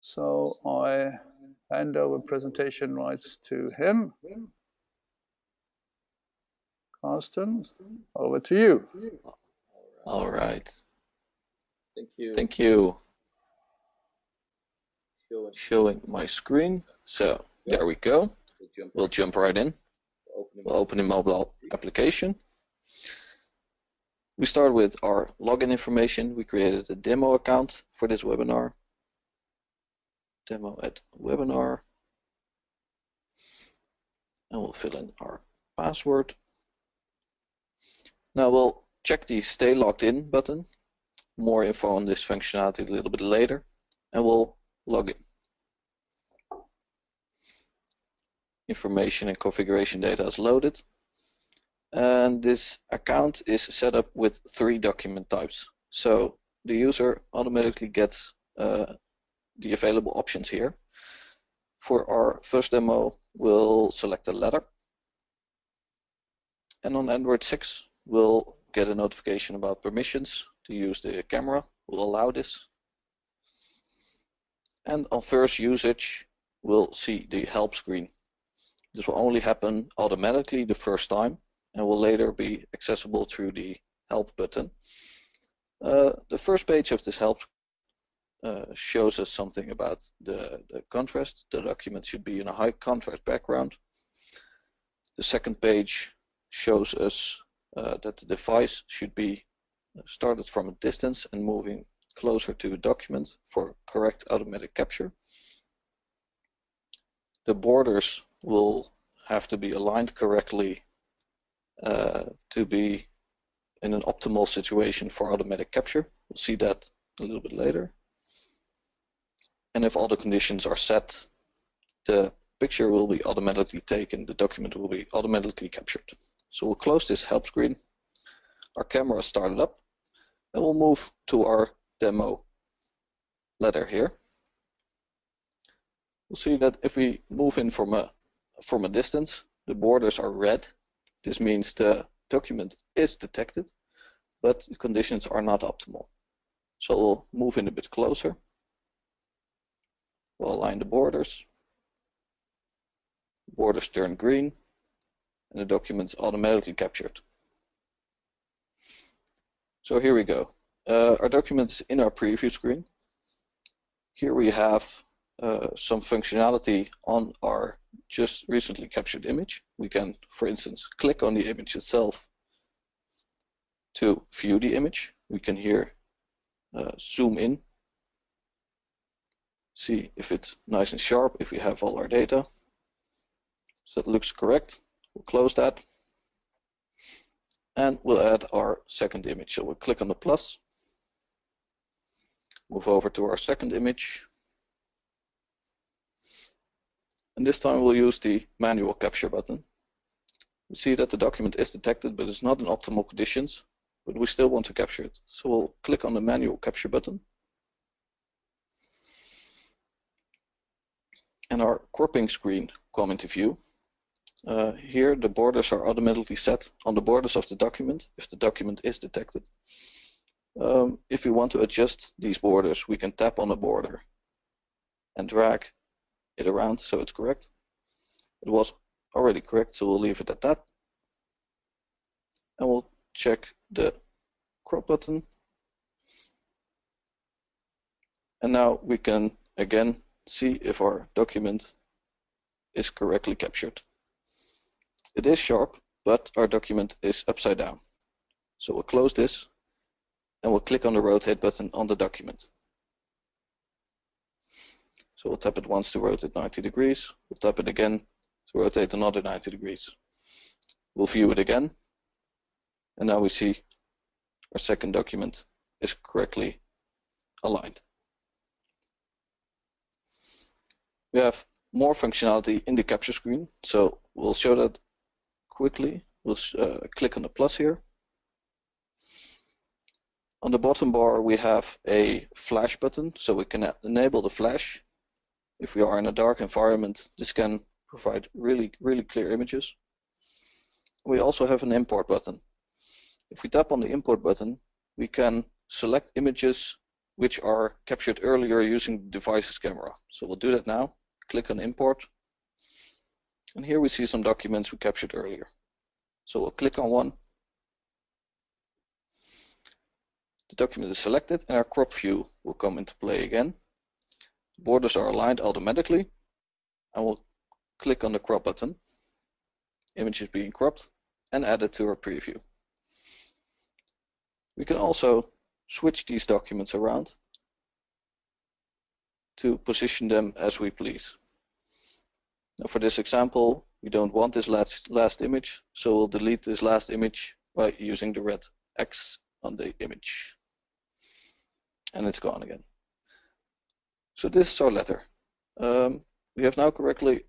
So I hand over presentation rights to him. Carsten, over to you. All right. Thank you. Showing my screen. So there we go. We'll jump right in. We'll open a mobile application. We start with our login information. We created a demo account for this webinar. Demo at webinar. And we'll fill in our password. Now we'll check the Stay Logged In button. More info on this functionality a little bit later. And we'll log in. Information and configuration data is loaded. And this account is set up with 3 document types. So the user automatically gets the available options here. For our first demo, we'll select a letter. And on Android 6, we'll get a notification about permissions to use the camera. We'll allow this. And on first usage, we'll see the help screen. This will only happen automatically the first time and will later be accessible through the help button. The first page of this help shows us something about the contrast. The document should be in a high contrast background. The second page shows us that the device should be started from a distance and moving closer to the document for correct automatic capture. The borders will have to be aligned correctly to be in an optimal situation for automatic capture. We'll see that a little bit later. And if all the conditions are set, the picture will be automatically taken, the document will be automatically captured. So we'll close this help screen. Our camera is started up, and we'll move to our demo letter here. We'll see that if we move in from a distance, the borders are red. This means the document is detected, but the conditions are not optimal. So we'll move in a bit closer. We'll align the borders. Borders turn green, and the document is automatically captured. So here we go. Our document is in our preview screen. Here we have some functionality on our just recently captured image. We can, for instance, click on the image itself to view the image. We can here zoom in, see if it's nice and sharp, if we have all our data. So that looks correct. We'll close that. And we'll add our second image. So we'll click on the plus, move over to our second image. And this time we'll use the manual capture button. We see that the document is detected, but it's not in optimal conditions, but we still want to capture it. So we'll click on the manual capture button. And our cropping screen come into view. Here the borders are automatically set on the borders of the document if the document is detected. If we want to adjust these borders, we can tap on a border and drag it around so it's correct. It was already correct, so we'll leave it at that. And we'll check the crop button. And now we can again see if our document is correctly captured. It is sharp, but our document is upside down. So we'll close this and we'll click on the rotate button on the document. So we'll tap it once to rotate 90 degrees. We'll tap it again to rotate another 90 degrees. We'll view it again. And now we see our second document is correctly aligned. We have more functionality in the capture screen. So we'll show that quickly. We'll click on the plus here. On the bottom bar, we have a flash button, so we can enable the flash. If we are in a dark environment, this can provide really clear images. We also have an import button. If we tap on the import button, we can select images which are captured earlier using the device's camera. So we'll do that now. Click on import. And here we see some documents we captured earlier. So we'll click on one. The document is selected and our crop view will come into play again. Borders are aligned automatically, and we'll click on the crop button. Image is being cropped and added to our preview. We can also switch these documents around to position them as we please. Now for this example, we don't want this last image, so we'll delete this last image by using the red X on the image. And it's gone again. So this is our letter. We have now correctly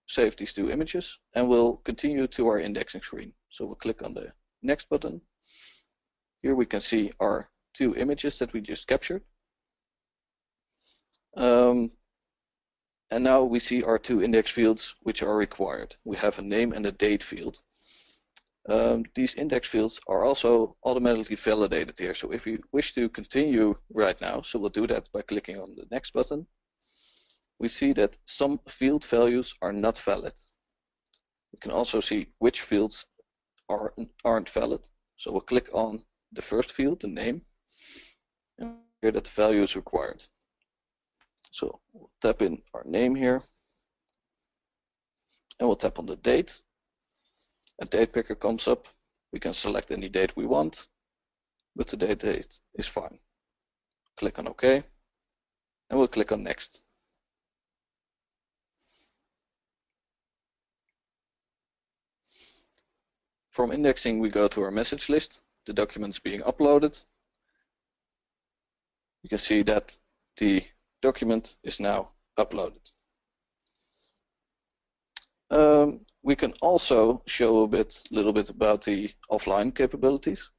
saved these two images, and we'll continue to our indexing screen. So we'll click on the next button. Here we can see our two images that we just captured. And now we see our two index fields which are required. We have a name and a date field. These index fields are also automatically validated here. So if you wish to continue right now, so we'll do that by clicking on the next button, we see that some field values are not valid. We can also see which fields aren't valid. So we'll click on the first field, the name, and here that the value is required. So we'll tap in our name here, and we'll tap on the date. A date picker comes up. We can select any date we want, but the date is fine. Click on OK, and we'll click on Next. From indexing, we go to our message list. The document's being uploaded. You can see that the document is now uploaded. We can also show a little bit about the offline capabilities.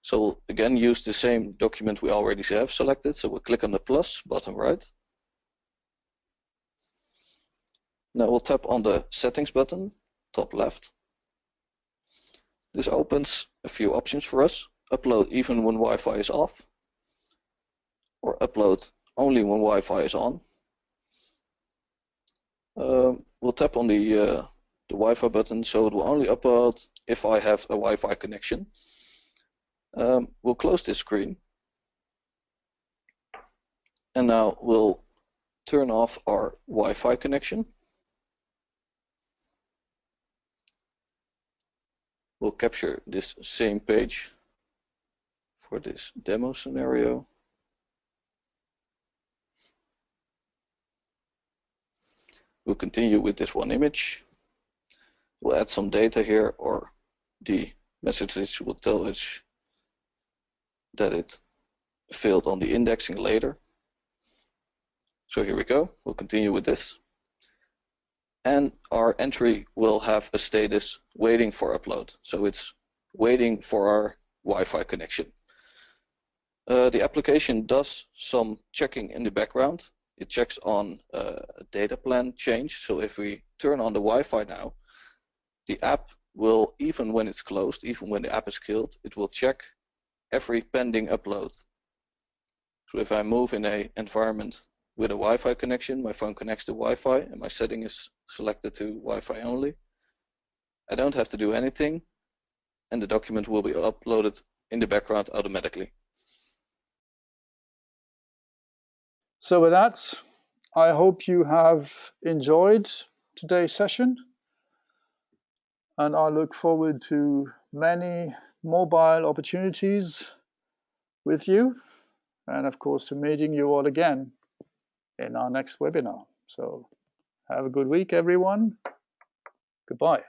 So we'll again use the same document we already have selected. So we'll click on the plus bottom right. Now we'll tap on the settings button, top left. This opens a few options for us. Upload even when Wi-Fi is off, or upload only when Wi-Fi is on. We'll tap on the Wi-Fi button, so it will only upload if I have a Wi-Fi connection. We'll close this screen, and now we'll turn off our Wi-Fi connection. We'll capture this same page for this demo scenario. We'll continue with this one image. We'll add some data here, or the message will tell us that it failed on the indexing later. So here we go. We'll continue with this. And our entry will have a status waiting for upload. So it's waiting for our Wi-Fi connection. The application does some checking in the background. It checks on a data plan change. So if we turn on the Wi-Fi now, the app will, even when it's closed, even when the app is killed, it will check every pending upload. So if I move in an environment with a Wi-Fi connection, my phone connects to Wi-Fi and my setting is selected to Wi-Fi only, I don't have to do anything, and the document will be uploaded in the background automatically. So with that, I hope you have enjoyed today's session, and I look forward to many mobile opportunities with you, and of course to meeting you all again in our next webinar. So have a good week, everyone. Goodbye.